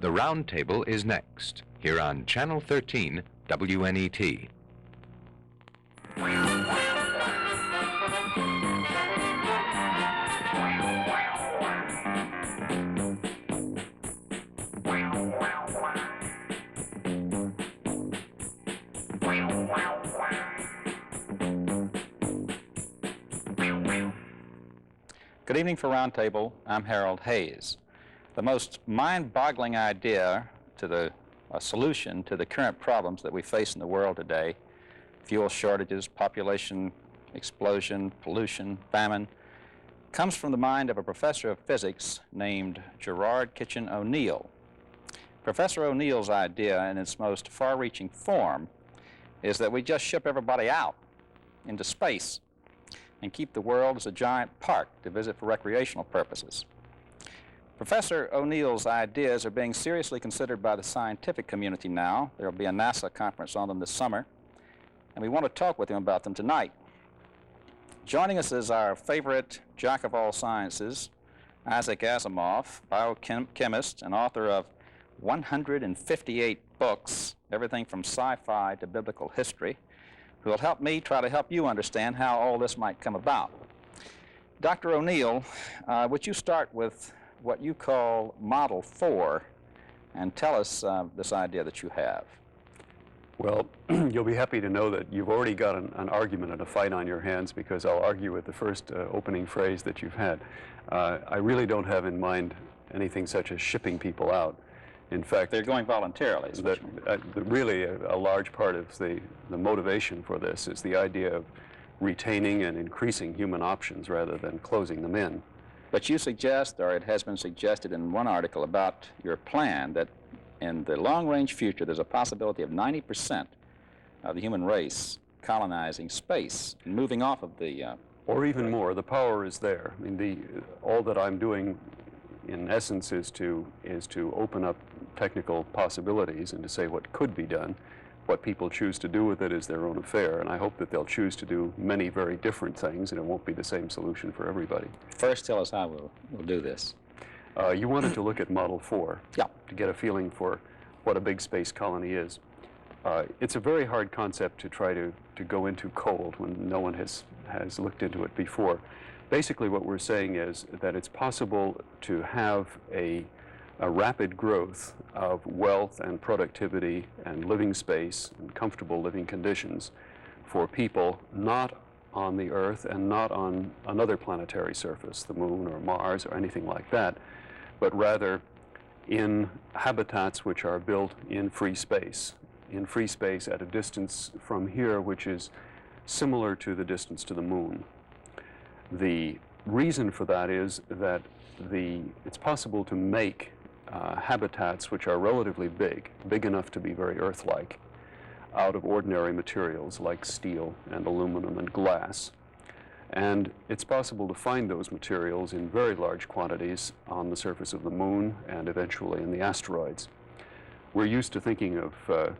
The Round Table is next, here on Channel 13, WNET. Good evening for Roundtable. I'm Harold Hayes. The most mind-boggling idea to the solution to the current problems that we face in the world today, fuel shortages, population explosion, pollution, famine, comes from the mind of a professor of physics named Gerard Kitchen O'Neill. Professor O'Neill's idea in its most far-reaching form is that we just ship everybody out into space and keep the world as a giant park to visit for recreational purposes. Professor O'Neill's ideas are being seriously considered by the scientific community now. There will be a NASA conference on them this summer, and we want to talk with him about them tonight. Joining us is our favorite jack of all sciences, Isaac Asimov, biochemist and author of 158 books, everything from sci-fi to biblical history, who will help me try to help you understand how all this might come about. Dr. O'Neill, would you start with what you call Model 4 and tell us this idea that you have? Well, you'll be happy to know that you've already got an argument and a fight on your hands, because I'll argue with the first opening phrase that you've had. I really don't have in mind anything such as shipping people out. In fact, they're going voluntarily. Really, a large part of the motivation for this is the idea of retaining and increasing human options rather than closing them in. But you suggest, or it has been suggested in one article about your plan, that in the long-range future there's a possibility of 90% of the human race colonizing space and moving off of the... or even more. The power is there. I mean, all that I'm doing in essence is to open up technical possibilities and to say what could be done. What people choose to do with it is their own affair, and I hope that they'll choose to do many very different things, and it won't be the same solution for everybody. First, tell us how we'll do this. You wanted to look at Model 4 to get a feeling for what a big space colony is. It's a very hard concept to try to go into cold when no one has looked into it before. Basically, what we're saying is that it's possible to have a rapid growth of wealth and productivity and living space and comfortable living conditions for people not on the Earth and not on another planetary surface, the Moon or Mars or anything like that, but rather in habitats which are built in free space at a distance from here which is similar to the distance to the Moon. The reason for that is that it's possible to make habitats which are relatively big enough to be very Earth-like, out of ordinary materials like steel and aluminum and glass. And it's possible to find those materials in very large quantities on the surface of the Moon and eventually in the asteroids. We're used to thinking of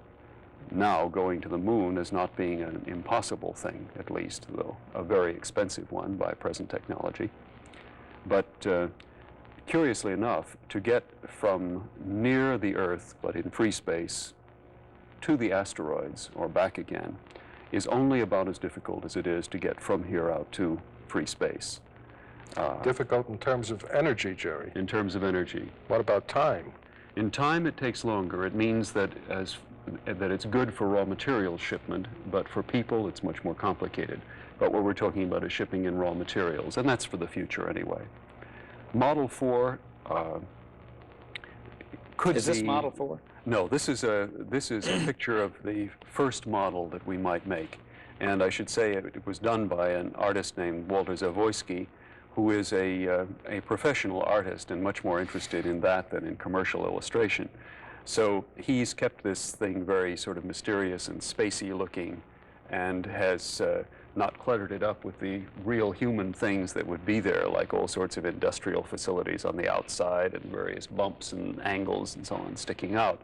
now going to the Moon as not being an impossible thing, at least, though a very expensive one by present technology. But curiously enough, to get from near the Earth, but in free space, to the asteroids or back again is only about as difficult as it is to get from here out to free space. Difficult in terms of energy, Jerry. In terms of energy. What about time? In time, it takes longer. It means that it's good for raw material shipment, but for people, it's much more complicated. But what we're talking about is shipping in raw materials, and that's for the future anyway. Model 4 could be... Is this Model 4? No, this is a picture of the first model that we might make. And I should say it was done by an artist named Walter Zavoyski, who is a professional artist and much more interested in that than in commercial illustration. So he's kept this thing very sort of mysterious and spacey looking, and has not cluttered it up with the real human things that would be there, like all sorts of industrial facilities on the outside and various bumps and angles and so on sticking out.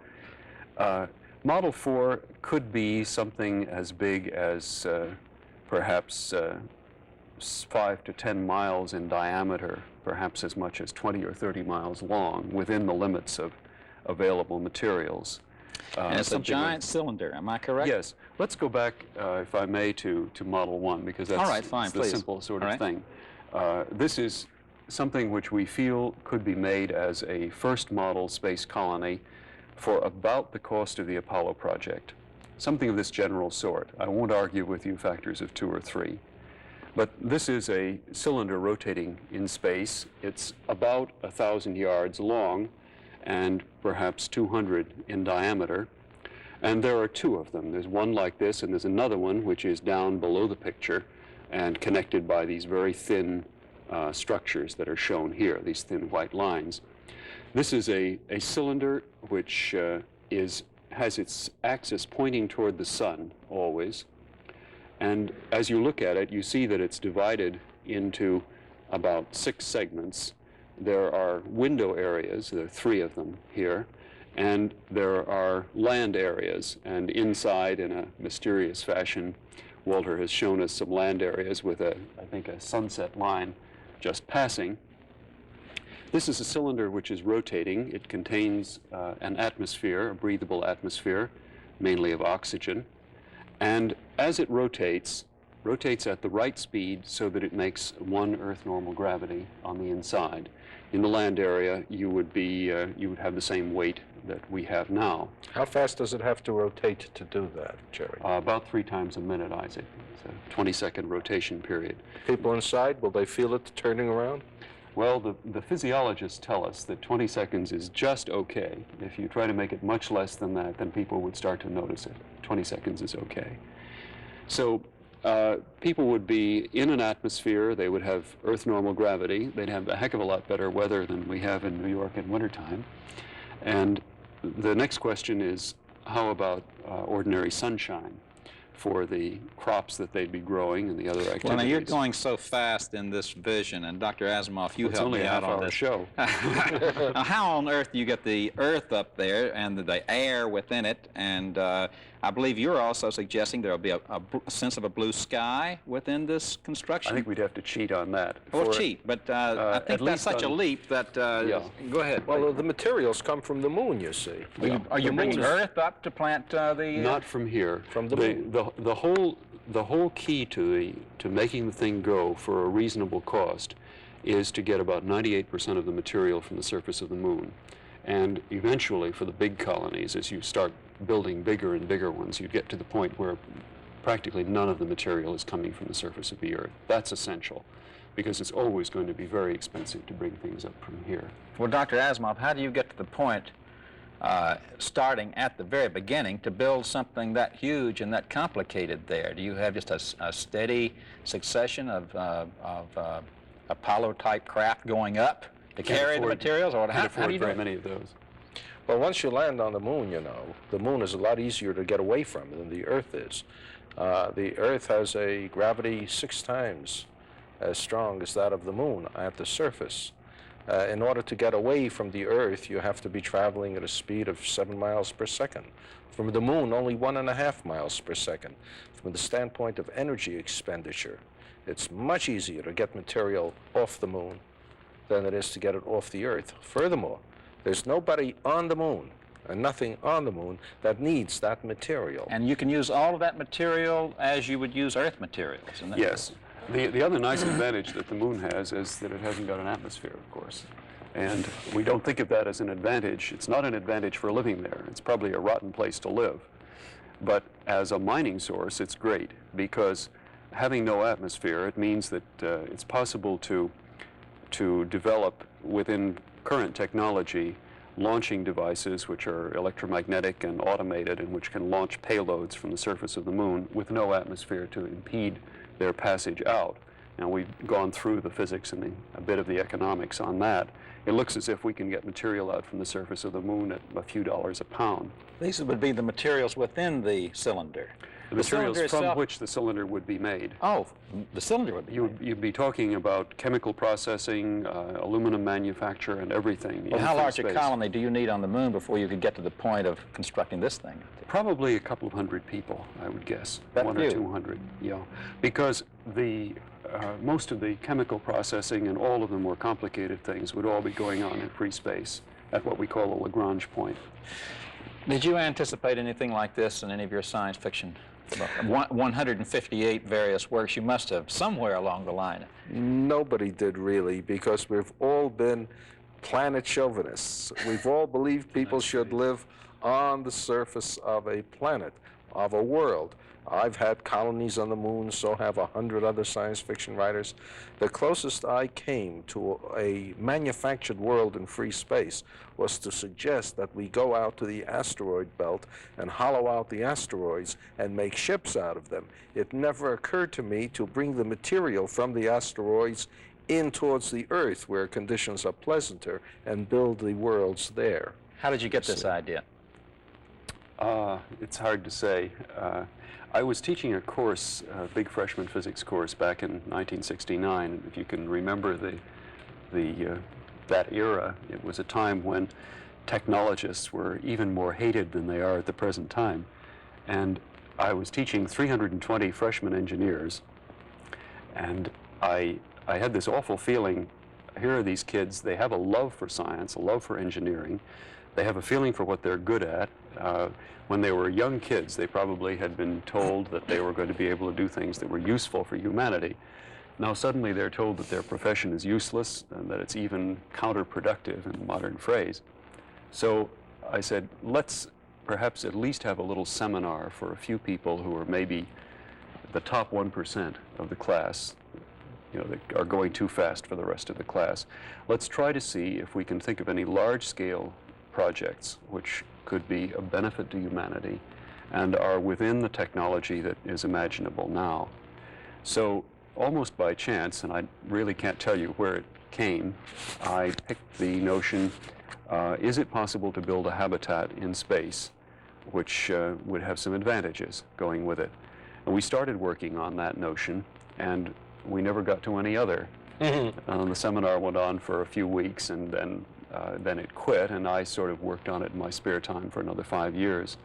Model 4 could be something as big as perhaps 5 to 10 miles in diameter, perhaps as much as 20 or 30 miles long, within the limits of available materials. And it's a something like- giant cylinder, am I correct? Yes. Let's go back, if I may, to Model 1, because that's All right, fine, the please. simple sort All of right. thing. This is something which we feel could be made as a first model space colony for about the cost of the Apollo project. Something of this general sort. I won't argue with you factors of 2 or 3. But this is a cylinder rotating in space. It's about 1,000 yards long and perhaps 200 in diameter. And there are 2 of them. There's one like this, and there's another one which is down below the picture and connected by these very thin structures that are shown here, these thin white lines. This is a cylinder which has its axis pointing toward the sun always. And as you look at it, you see that it's divided into about 6 segments. There are window areas, there are 3 of them here, and there are land areas. And inside, in a mysterious fashion, Walter has shown us some land areas with I think a sunset line just passing. This is a cylinder which is rotating. It contains an atmosphere, a breathable atmosphere, mainly of oxygen. And as it rotates at the right speed so that it makes 1 Earth normal gravity on the inside. In the land area, you would have the same weight that we have now. How fast does it have to rotate to do that, Jerry? About 3 times a minute, Isaac. It's a 20-second rotation period. People inside, will they feel it turning around? Well, the physiologists tell us that 20 seconds is just okay. If you try to make it much less than that, then people would start to notice it. 20 seconds is okay. So people would be in an atmosphere. They would have Earth normal gravity. They'd have a heck of a lot better weather than we have in New York in wintertime. And the next question is, how about ordinary sunshine for the crops that they'd be growing and the other activities? Well, now you're going so fast in this vision, and Dr. Asimov, you helped me out on this. It's only a half-hour show. Now, how on earth do you get the Earth up there and the air within it? And I believe you're also suggesting there'll be a sense of a blue sky within this construction. I think we'd have to cheat on that. Well, cheat, but I think at that's least such a on- leap that. Yeah. Go ahead. Well, the materials come from the moon, you see. Are you The bringing moon is- Earth up to plant the? Not from here. From the moon. The whole key to making the thing go for a reasonable cost is to get about 98% of the material from the surface of the moon. And eventually, for the big colonies, as you start building bigger and bigger ones, you get to the point where practically none of the material is coming from the surface of the Earth. That's essential, because it's always going to be very expensive to bring things up from here. Well, Dr. Asimov, how do you get to the point, starting at the very beginning, to build something that huge and that complicated there? Do you have just a steady succession of Apollo-type craft going up to carry the materials, or Can't how do you do afford very it? many of those. Well, once you land on the moon, you know, the moon is a lot easier to get away from than the Earth is. The Earth has a gravity 6 times as strong as that of the moon at the surface. In order to get away from the Earth, you have to be traveling at a speed of 7 miles per second. From the moon, only 1.5 miles per second. From the standpoint of energy expenditure, it's much easier to get material off the moon than it is to get it off the Earth. Furthermore, there's nobody on the moon and nothing on the moon that needs that material. And you can use all of that material as you would use Earth materials. Isn't that Yes. The other nice advantage that the moon has is that it hasn't got an atmosphere, of course. And we don't think of that as an advantage. It's not an advantage for living there. It's probably a rotten place to live. But as a mining source, it's great, because having no atmosphere, it means that it's possible to develop within current technology launching devices which are electromagnetic and automated and which can launch payloads from the surface of the moon with no atmosphere to impede their passage out. Now, we've gone through the physics and a bit of the economics on that. It looks as if we can get material out from the surface of the moon at a few dollars a pound. These would be the materials within the cylinder. The materials cylinder from itself- which the cylinder would be made. Oh, the cylinder would be. You'd be talking about chemical processing, aluminum manufacture, and everything. Well, in how free large a space. colony do you need on the moon before you could get to the point of constructing this thing? Probably a couple of hundred people, I would guess. That 1 few? or 200, yeah. Because most of the chemical processing and all of the more complicated things would all be going on in free space. at what we call a Lagrange point. Did you anticipate anything like this in any of your science fiction? 158 various works, you must have somewhere along the line. Nobody did really, because we've all been planet chauvinists. We've all believed people should live on the surface of a planet, of a world. I've had colonies on the moon, so have 100 other science fiction writers. The closest I came to a manufactured world in free space was to suggest that we go out to the asteroid belt and hollow out the asteroids and make ships out of them. It never occurred to me to bring the material from the asteroids in towards the Earth, where conditions are pleasanter, and build the worlds there. How did you get this idea? It's hard to say. I was teaching a course, a big freshman physics course back in 1969. If you can remember that era, it was a time when technologists were even more hated than they are at the present time. And I was teaching 320 freshman engineers, and I had this awful feeling, here are these kids, they have a love for science, a love for engineering, they have a feeling for what they're good at. When they were young kids, they probably had been told that they were going to be able to do things that were useful for humanity. Now suddenly they're told that their profession is useless and that it's even counterproductive in modern phrase. So I said, let's perhaps at least have a little seminar for a few people who are maybe the top 1% of the class, you know, that are going too fast for the rest of the class. Let's try to see if we can think of any large-scale projects which could be a benefit to humanity and are within the technology that is imaginable now. So almost by chance, and I really can't tell you where it came, I picked the notion, is it possible to build a habitat in space which would have some advantages going with it? And we started working on that notion, and we never got to any other. The seminar went on for a few weeks, and then it quit, and I sort of worked on it in my spare time for another 5 years.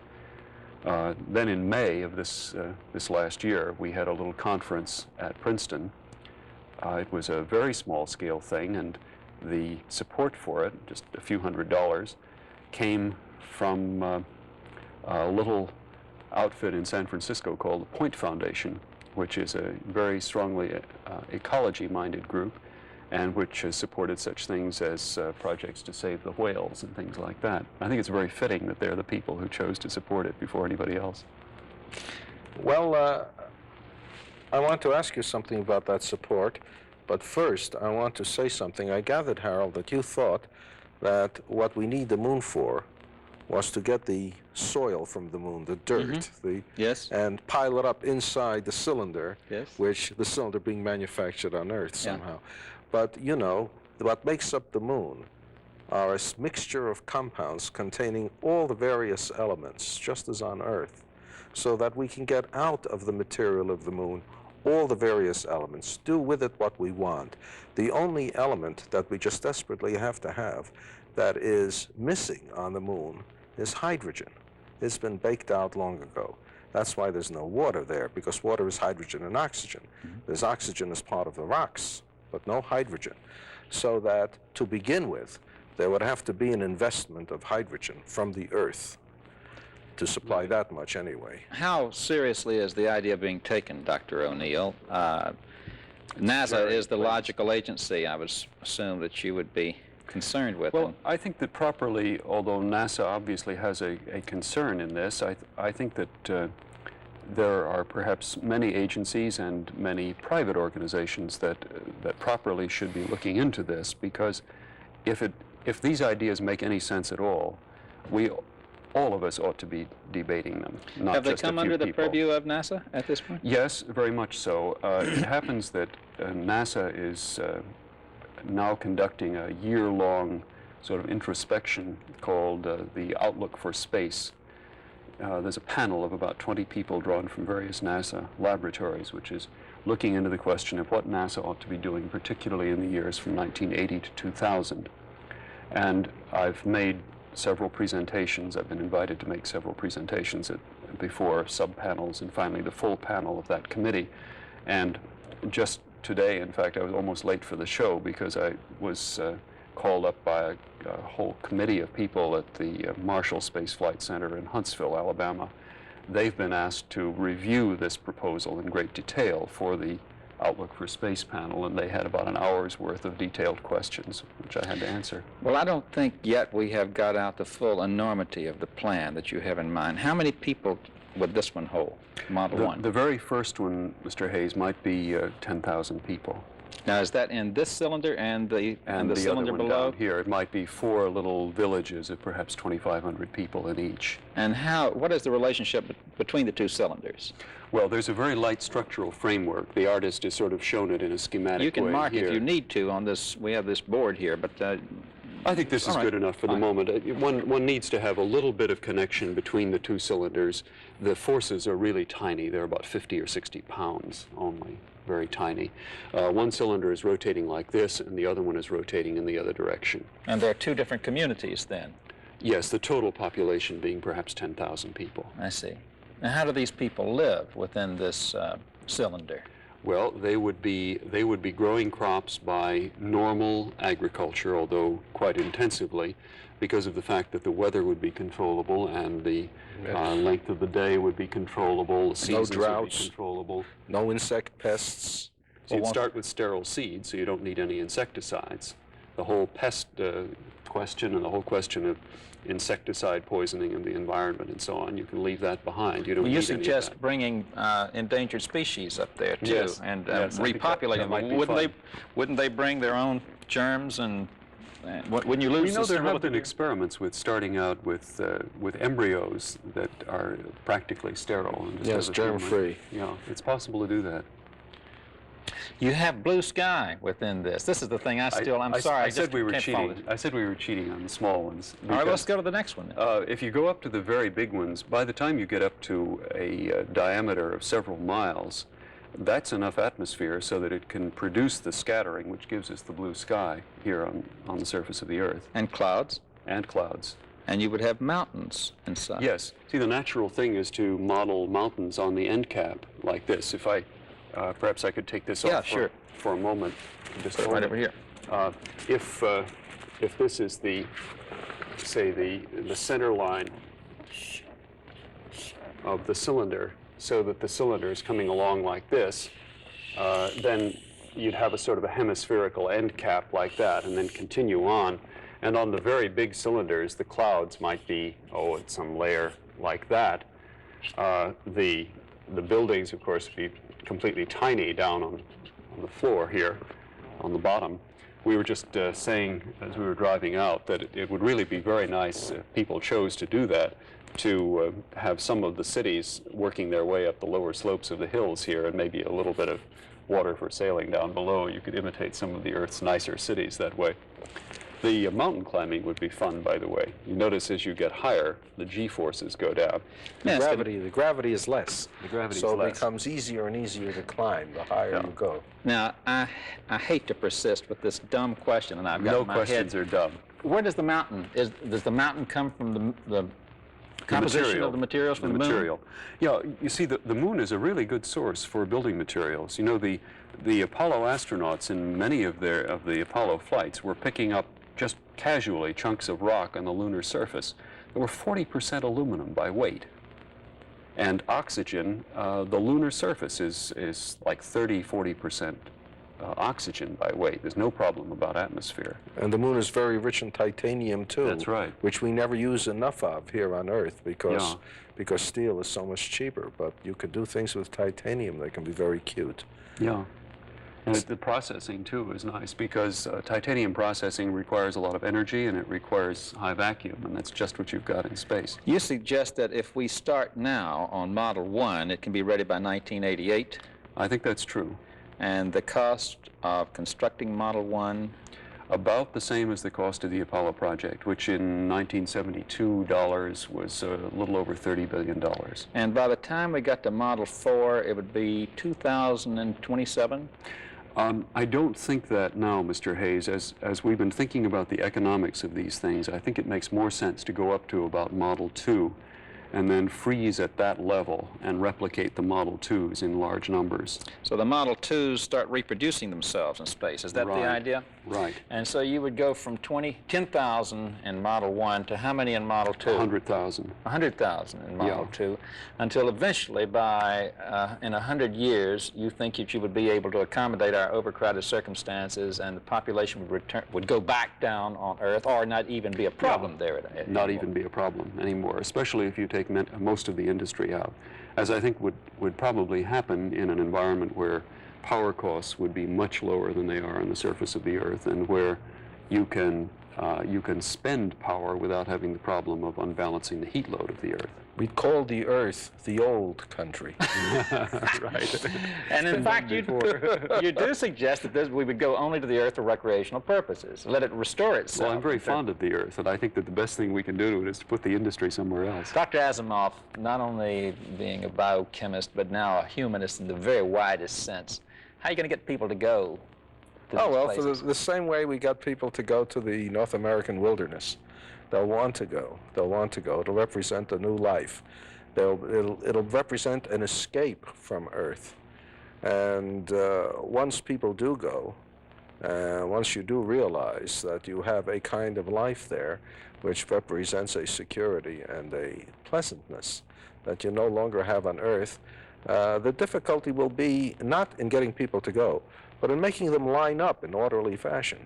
Then in May of this last year, we had a little conference at Princeton. It was a very small-scale thing, and the support for it, just a few $100s, came from a little outfit in San Francisco called the Point Foundation, which is a very strongly ecology-minded group, and which has supported such things as projects to save the whales and things like that. I think it's very fitting that they're the people who chose to support it before anybody else. Well, I want to ask you something about that support, but first I want to say something. I gathered, Harold, that you thought that what we need the moon for was to get the soil from the moon, the dirt, Yes. and pile it up inside the cylinder, Yes. which the cylinder being manufactured on Earth somehow. But, you know, what makes up the moon are a mixture of compounds containing all the various elements, just as on Earth, so that we can get out of the material of the moon all the various elements, do with it what we want. The only element that we just desperately have to have that is missing on the moon is hydrogen. It's been baked out long ago. That's why there's no water there, because water is hydrogen and oxygen. There's oxygen as part of the rocks, but no hydrogen. So that, to begin with, there would have to be an investment of hydrogen from the Earth to supply that much anyway. How seriously is the idea being taken, Dr. O'Neill? NASA is the logical agency. I would assume that you would be concerned with. Well, I think that properly, although NASA obviously has a concern in this, I think that there are perhaps many agencies and many private organizations that properly should be looking into this, because if these ideas make any sense at all, all of us ought to be debating them, not Have they just a few come under the people. purview of NASA at this point? Yes, very much so. It happens that NASA is now conducting a year-long sort of introspection called the Outlook for Space. There's a panel of about 20 people drawn from various NASA laboratories, which is looking into the question of what NASA ought to be doing, particularly in the years from 1980 to 2000. And I've made several presentations. I've been invited to make several presentations before sub-panels and finally the full panel of that committee. And just today, in fact, I was almost late for the show because I was called up by a whole committee of people at the Marshall Space Flight Center in Huntsville, Alabama. They've been asked to review this proposal in great detail for the Outlook for Space panel, and they had about an hour's worth of detailed questions, which I had to answer. Well, I don't think yet we have got out the full enormity of the plan that you have in mind. How many people would this one hold, Model 1? The very first one, Mr. Hayes, might be 10,000 people. Now, is that in this cylinder and the And the cylinder other one below? down here, it might be 4 little villages of perhaps 2,500 people in each. And what is the relationship between the two cylinders? Well, there's a very light structural framework. The artist has sort of shown it in a schematic way. You can mark here. if you need to on this. We have this board here, but I think this is all right. good enough for the moment. One needs to have a little bit of connection between the two cylinders. The forces are really tiny. They're about 50 or 60 pounds only, very tiny. One cylinder is rotating like this, and the other one is rotating in the other direction. and there are two different communities then. Yes, the total population being perhaps 10,000 people. I see. Now, how do these people live within this cylinder? Well, they would be growing crops by normal agriculture, although quite intensively, because of the fact that the weather would be controllable and the length of the day would be controllable, the seasons droughts. would be controllable. No insect pests. So you'd start with sterile seed, so you don't need any insecticides. The whole pest question and the whole question of insecticide poisoning of the environment and so on, you can leave that behind. You don't Well, need you any of suggest that. bringing endangered species up there too, Yes. and Yes, I think repopulating that might them. be fun. Wouldn't they bring their own germs and wouldn't you lose? You know, the there have been sterility? experiments with starting out with embryos that are practically sterile. And just Yes, have a human- germ-free. Yeah, it's possible to do that. You have blue sky within this. This is the thing I'm sorry. I said we were can't follow cheating. this. I said we were cheating on the small ones. All right, let's because, go to the next one then. if you go up to the very big ones, by the time you get up to a diameter of several miles, that's enough atmosphere so that it can produce the scattering, which gives us the blue sky here on the surface of the Earth, And clouds, and clouds. and you would have mountains inside. Yes. See, the natural thing is to model mountains on the end cap like this. If I, perhaps I could take this Yeah, off sure. for a moment. Just Put it hold right it. over here. If this is the, say, the center line of the cylinder, so that the cylinder is coming along like this, then you'd have a sort of a hemispherical end cap like that, and then continue on. And on the very big cylinders, the clouds might be, at some layer like that. The buildings, of course, would be completely tiny down on the floor here, on the bottom. We were just saying, as we were driving out, that it would really be very nice if people chose to do that, to have some of the cities working their way up the lower slopes of the hills here, and maybe a little bit of water for sailing down below. You could imitate some of the Earth's nicer cities that way. The mountain climbing would be fun, by the way. You notice as you get higher, the G-forces go down. The Yes, gravity is less. The gravity is So it less. becomes easier and easier to climb the higher you go. Now, I hate to persist with this dumb question, and I've got No in my questions head. are dumb. Where does the mountain, does the mountain come from the composition of the materials from the moon? material. Yeah, you see, the moon is a really good source for building materials. You know, the Apollo astronauts in many of the Apollo flights were picking up just casually chunks of rock on the lunar surface. They were 40% aluminum by weight. And oxygen, the lunar surface is like 40% oxygen by weight. There's no problem about atmosphere. And the moon is very rich in titanium too. That's right. Which we never use enough of here on Earth because Yeah. because steel is so much cheaper. But you could do things with titanium that can be very cute. Yeah. And the processing, too, is nice because titanium processing requires a lot of energy and it requires high vacuum, and that's just what you've got in space. You suggest that if we start now on Model 1, it can be ready by 1988, I think that's true. and the cost of constructing Model 1, About the same as the cost of the Apollo project, which in 1972 dollars was a little over $30 billion. and by the time we got to Model 4, it would be 2027? I don't think that now, Mr. Hayes. As we've been thinking about the economics of these things, I think it makes more sense to go up to about Model 2 and then freeze at that level and replicate the Model 2s in large numbers. So the Model 2s start reproducing themselves in space. Is that the Right. idea? Right. And so you would go from 10,000 in Model 1 to how many in Model 2? 100,000. 100,000 in Model Yeah. 2, until eventually by, in 100 years, you think that you would be able to accommodate our overcrowded circumstances and the population would go back down on Earth, or not even be a problem there. Not even be a problem anymore, especially if you take most of the industry out, as I think would probably happen in an environment where power costs would be much lower than they are on the surface of the Earth, and where you can spend power without having the problem of unbalancing the heat load of the Earth. We call the Earth the old country. Right. And in fact, you do suggest that we would go only to the Earth for recreational purposes, let it restore itself. Well, I'm very fond of the Earth, and I think that the best thing we can do to it is to put the industry somewhere else. Dr. Asimov, not only being a biochemist, but now a humanist in the very widest sense, how are you going to get people to go to Oh, these well, places? for the same way we got people to go to the North American wilderness. They'll want to go. They'll want to go. It'll represent a new life. It'll represent an escape from Earth. And once people do go, once you do realize that you have a kind of life there which represents a security and a pleasantness that you no longer have on Earth, the difficulty will be not in getting people to go, but in making them line up in orderly fashion.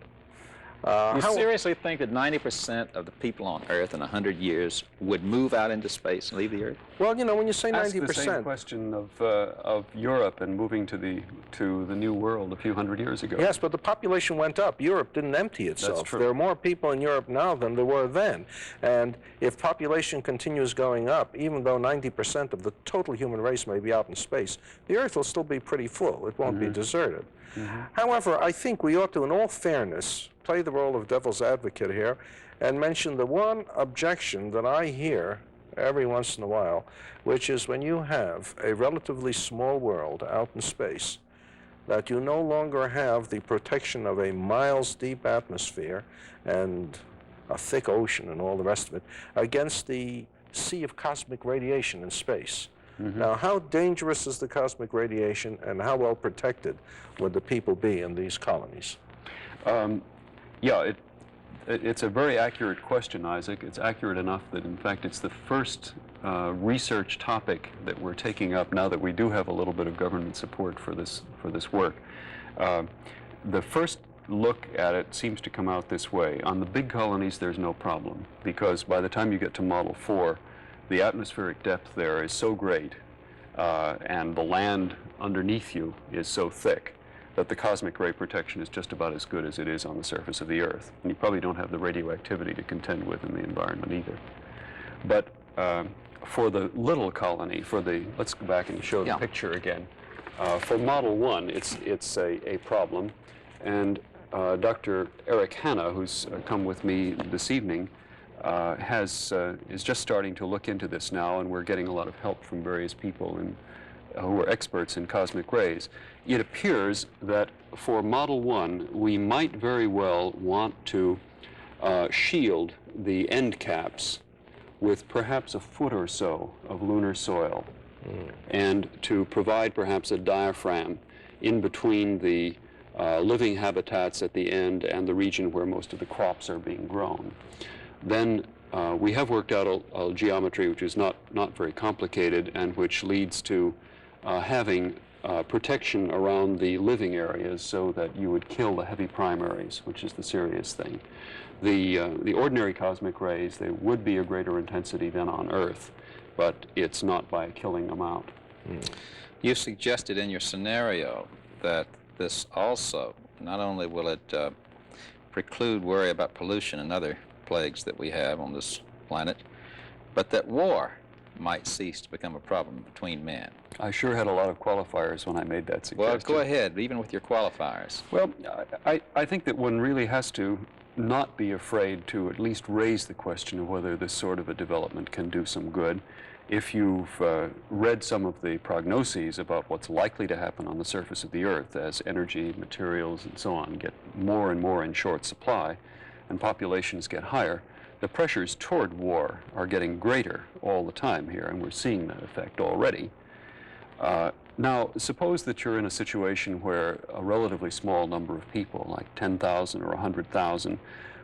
You seriously think that 90% of the people on Earth in 100 years would move out into space and leave the Earth? Well, you know, when you say That's 90%, the same question of Europe and moving to the New World a few hundred years ago. yes, but the population went up. Europe didn't empty itself. true. There are more people in Europe now than there were then. And if population continues going up, even though 90% of the total human race may be out in space, the Earth will still be pretty full. It won't be deserted. However, I think we ought to, in all fairness, play the role of devil's advocate here and mention the one objection that I hear every once in a while, which is when you have a relatively small world out in space, that you no longer have the protection of a miles-deep atmosphere and a thick ocean and all the rest of it against the sea of cosmic radiation in space. Now, how dangerous is the cosmic radiation, and how well protected would the people be in these colonies? Yeah, it's a very accurate question, Isaac. It's accurate enough that, in fact, it's the first research topic that we're taking up now that we do have a little bit of government support for this work. The first look at it seems to come out this way. On the big colonies, there's no problem, because by the time you get to Model 4, the atmospheric depth there is so great and the land underneath you is so thick that the cosmic ray protection is just about as good as it is on the surface of the Earth. And you probably don't have the radioactivity to contend with in the environment either. But for the little colony, let's go back and show the picture again. For Model 1, it's a problem. And Dr. Eric Hanna, who's come with me this evening, is just starting to look into this now, and we're getting a lot of help from various people who are experts in cosmic rays. It appears that for Model 1, we might very well want to shield the end caps with perhaps a foot or so of lunar soil, and to provide perhaps a diaphragm in between the living habitats at the end and the region where most of the crops are being grown. Then we have worked out a geometry which is not very complicated and which leads to having protection around the living areas so that you would kill the heavy primaries, which is the serious thing. The ordinary cosmic rays, they would be a greater intensity than on Earth, but it's not by killing them out. You suggested in your scenario that this also, not only will it preclude worry about pollution and other plagues that we have on this planet, but that war might cease to become a problem between men. I sure had a lot of qualifiers when I made that suggestion. Well, go ahead, even with your qualifiers. Well, I think that one really has to not be afraid to at least raise the question of whether this sort of a development can do some good. If you've read some of the prognoses about what's likely to happen on the surface of the Earth as energy, materials, and so on get more and more in short supply, and populations get higher, the pressures toward war are getting greater all the time here, and we're seeing that effect already. Now, suppose that you're in a situation where a relatively small number of people, like 10,000 or 100,000,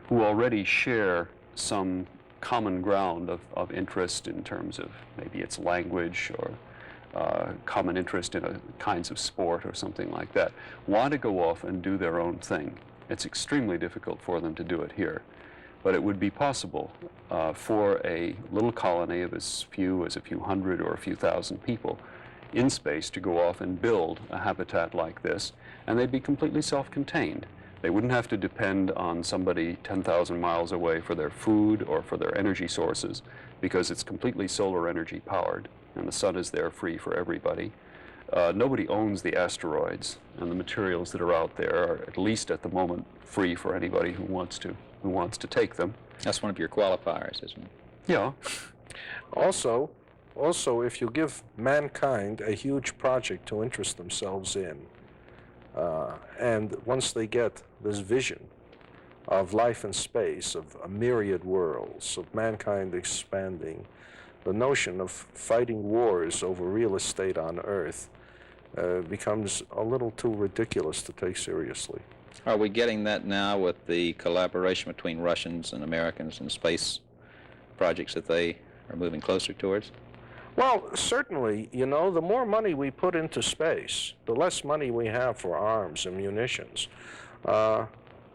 who already share some common ground of interest in terms of maybe it's language or common interest in kinds of sport or something like that, want to go off and do their own thing. It's extremely difficult for them to do it here. But it would be possible for a little colony of as few as a few hundred or a few thousand people in space to go off and build a habitat like this, and they'd be completely self-contained. They wouldn't have to depend on somebody 10,000 miles away for their food or for their energy sources, because it's completely solar energy powered, and the sun is there free for everybody. Nobody owns the asteroids, and the materials that are out there are, at least at the moment, free for anybody who wants to take them. That's one of your qualifiers, isn't it? Yeah. Also, if you give mankind a huge project to interest themselves in, and once they get this vision of life in space, of a myriad worlds, of mankind expanding, the notion of fighting wars over real estate on Earth becomes a little too ridiculous to take seriously. Are we getting that now with the collaboration between Russians and Americans in space projects that they are moving closer towards? Well, certainly, you know, the more money we put into space, the less money we have for arms and munitions.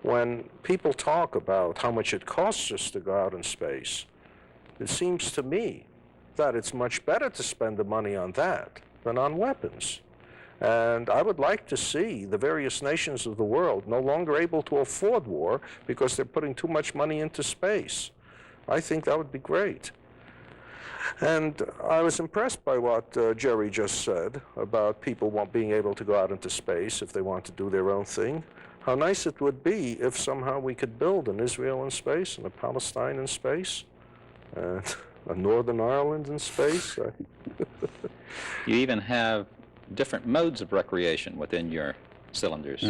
When people talk about how much it costs us to go out in space, it seems to me that it's much better to spend the money on that than on weapons. And I would like to see the various nations of the world no longer able to afford war because they're putting too much money into space. I think that would be great. And I was impressed by what Jerry just said about people being able to go out into space if they want to do their own thing. How nice it would be if somehow we could build an Israel in space and a Palestine in space and a Northern Ireland in space. You even have different modes of recreation within your cylinders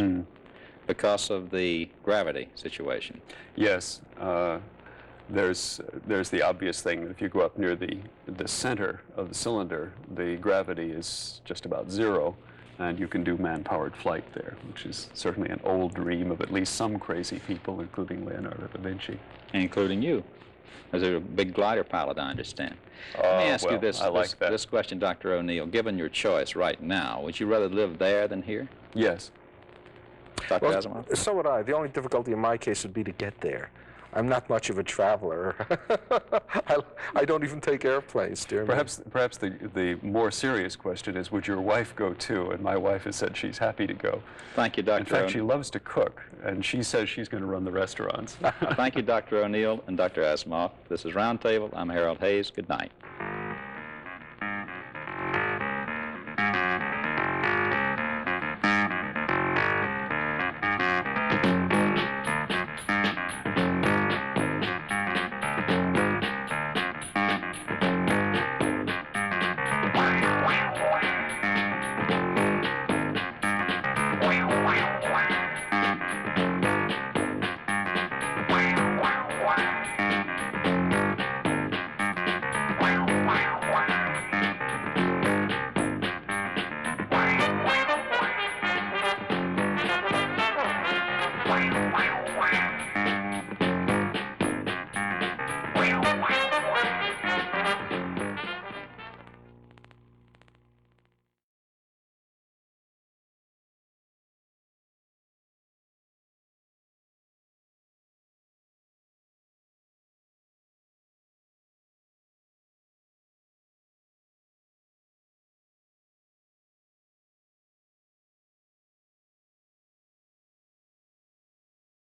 because of the gravity situation. Yes. There's the obvious thing that if you go up near the center of the cylinder, the gravity is just about zero, and you can do man-powered flight there, which is certainly an old dream of at least some crazy people, including Leonardo da Vinci. Including you. As a big glider pilot, I understand. Let me ask you this question, Dr. O'Neill. Given your choice right now, would you rather live there than here? Yes. Dr. Asimov? So would I. The only difficulty in my case would be to get there. I'm not much of a traveler. I don't even take airplanes, dear me. Perhaps the more serious question is, would your wife go too? And my wife has said she's happy to go. Thank you, Dr. In fact, she loves to cook, and she says she's going to run the restaurants. Thank you, Dr. O'Neill and Dr. Asimov. This is Roundtable. I'm Harold Hayes. Good night.